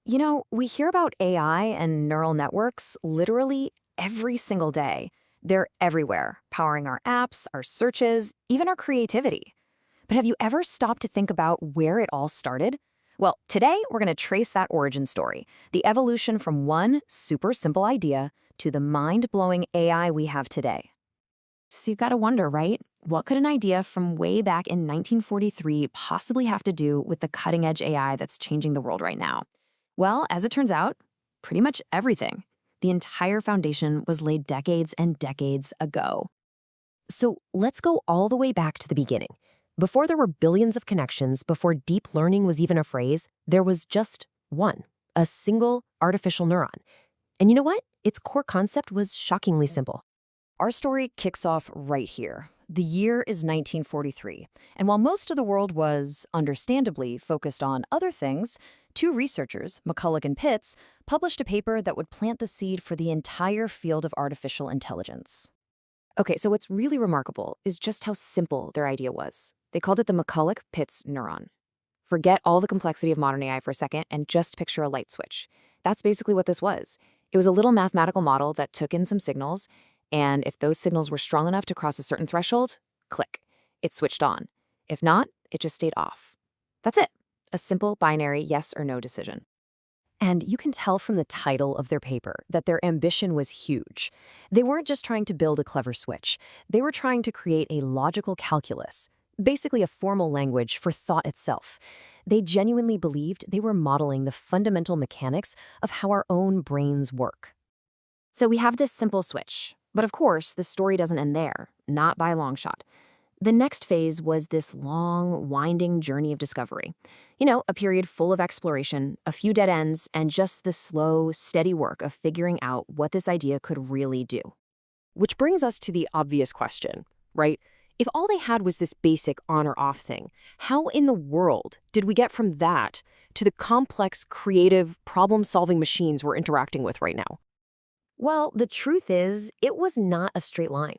We hear about AI and neural networks literally every single day. They're everywhere, powering our apps, our searches, even our creativity. But have you ever stopped to think about where it all started? Well, today we're going to trace that origin story, the evolution from one super simple idea to the mind-blowing AI we have today. So you got to wonder, right? What could an idea from way back in 1943 possibly have to do with the cutting-edge AI that's changing the world right now? Well, as it turns out, pretty much everything. The entire foundation was laid decades and decades ago. So let's go all the way back to the beginning. Before there were billions of connections, before deep learning was even a phrase, there was just one, a single artificial neuron. And you know what? Its core concept was shockingly simple. Our story kicks off right here. The year is 1943, and while most of the world was, understandably, focused on other things, two researchers, McCulloch and Pitts, published a paper that would plant the seed for the entire field of artificial intelligence. Okay, so what's really remarkable is just how simple their idea was. They called it the McCulloch-Pitts neuron. Forget all the complexity of modern AI for a second and just picture a light switch. That's basically what this was. It was a little mathematical model that took in some signals, and if those signals were strong enough to cross a certain threshold, click, it switched on. If not, it just stayed off. That's it. A simple binary yes or no decision. And you can tell from the title of their paper that their ambition was huge. They weren't just trying to build a clever switch. They were trying to create a logical calculus, basically a formal language for thought itself. They genuinely believed they were modeling the fundamental mechanics of how our own brains work. So we have this simple switch. But of course, the story doesn't end there, not by a long shot. The next phase was this long, winding journey of discovery. A period full of exploration, a few dead ends, and just the slow, steady work of figuring out what this idea could really do. Which brings us to the obvious question, right? If all they had was this basic on or off thing, how in the world did we get from that to the complex, creative, problem-solving machines we're interacting with right now? Well, the truth is, it was not a straight line.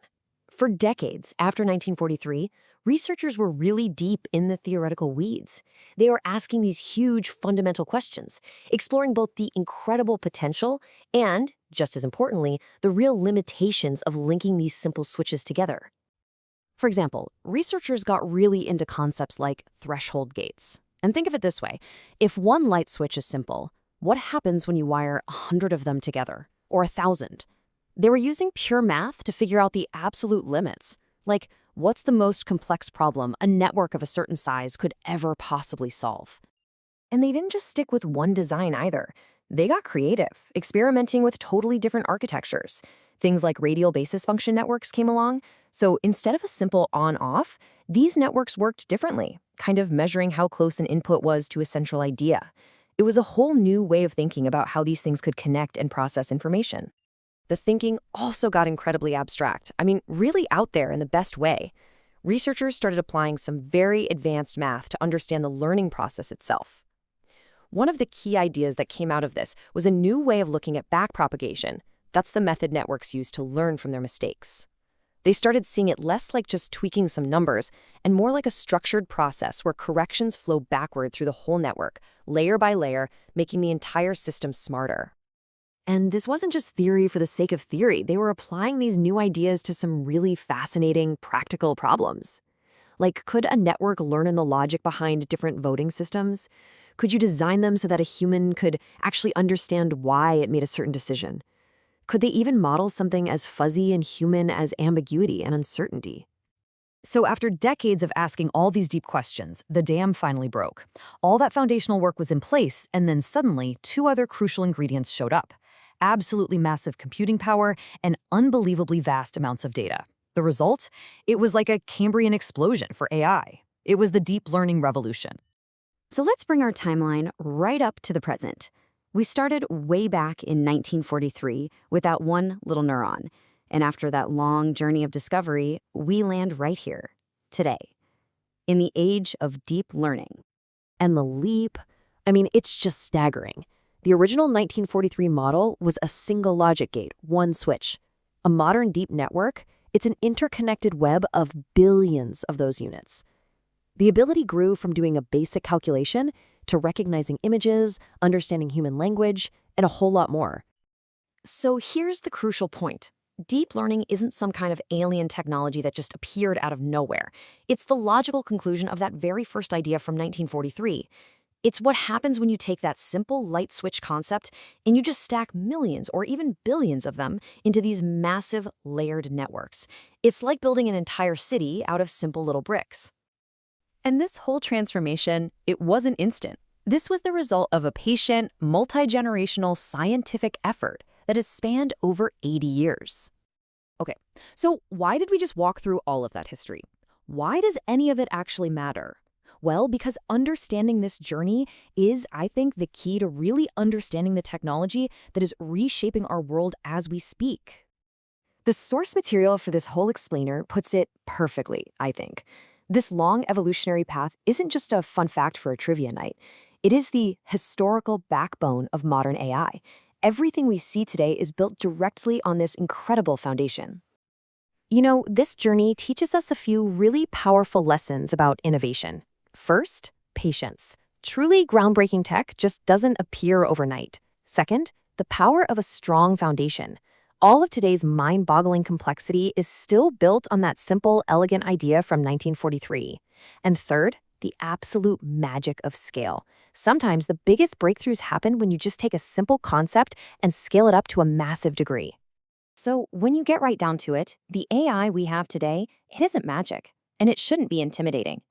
For decades after 1943, researchers were really deep in the theoretical weeds. They were asking these huge fundamental questions, exploring both the incredible potential and, just as importantly, the real limitations of linking these simple switches together. For example, researchers got really into concepts like threshold gates. And think of it this way. If one light switch is simple, what happens when you wire 100 of them together? Or 1,000. They were using pure math to figure out the absolute limits. Like, what's the most complex problem a network of a certain size could ever possibly solve? And they didn't just stick with one design either. They got creative, experimenting with totally different architectures. Things like radial basis function networks came along. So instead of a simple on-off, these networks worked differently, kind of measuring how close an input was to a central idea. It was a whole new way of thinking about how these things could connect and process information. The thinking also got incredibly abstract. Really out there in the best way. Researchers started applying some very advanced math to understand the learning process itself. One of the key ideas that came out of this was a new way of looking at backpropagation. That's the method networks use to learn from their mistakes. They started seeing it less like just tweaking some numbers and more like a structured process where corrections flow backward through the whole network, layer by layer, making the entire system smarter. And this wasn't just theory for the sake of theory. They were applying these new ideas to some really fascinating, practical problems. Like, could a network learn in the logic behind different voting systems? Could you design them so that a human could actually understand why it made a certain decision? Could they even model something as fuzzy and human as ambiguity and uncertainty? So after decades of asking all these deep questions, the dam finally broke. All that foundational work was in place, and then suddenly, two other crucial ingredients showed up. Absolutely massive computing power and unbelievably vast amounts of data. The result? It was like a Cambrian explosion for AI. It was the deep learning revolution. So let's bring our timeline right up to the present. We started way back in 1943 with that one little neuron. And after that long journey of discovery, we land right here, today, in the age of deep learning. And the leap, it's just staggering. The original 1943 model was a single logic gate, one switch. A modern deep network, it's an interconnected web of billions of those units. The ability grew from doing a basic calculation to recognizing images, understanding human language, and a whole lot more. So here's the crucial point. Deep learning isn't some kind of alien technology that just appeared out of nowhere. It's the logical conclusion of that very first idea from 1943. It's what happens when you take that simple light switch concept and you just stack millions or even billions of them into these massive layered networks. It's like building an entire city out of simple little bricks. And this whole transformation, it wasn't instant. This was the result of a patient, multi-generational scientific effort that has spanned over 80 years. Okay, so why did we just walk through all of that history? Why does any of it actually matter? Well, because understanding this journey is, I think, the key to really understanding the technology that is reshaping our world as we speak. The source material for this whole explainer puts it perfectly, I think. This long evolutionary path isn't just a fun fact for a trivia night. It is the historical backbone of modern AI. Everything we see today is built directly on this incredible foundation. You know, this journey teaches us a few really powerful lessons about innovation. First, patience. Truly groundbreaking tech just doesn't appear overnight. Second, the power of a strong foundation. All of today's mind-boggling complexity is still built on that simple, elegant idea from 1943. And third, the absolute magic of scale. Sometimes the biggest breakthroughs happen when you just take a simple concept and scale it up to a massive degree. So when you get right down to it, the AI we have today, it isn't magic, and it shouldn't be intimidating.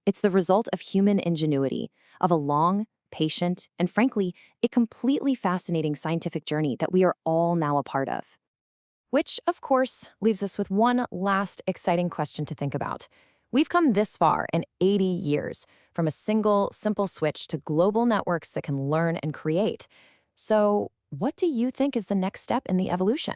It's the result of human ingenuity, of a long, patient, and frankly, a completely fascinating scientific journey that we are all now a part of. Which, of course, leaves us with one last exciting question to think about. We've come this far in 80 years, from a single, simple switch to global networks that can learn and create. So, what do you think is the next step in the evolution?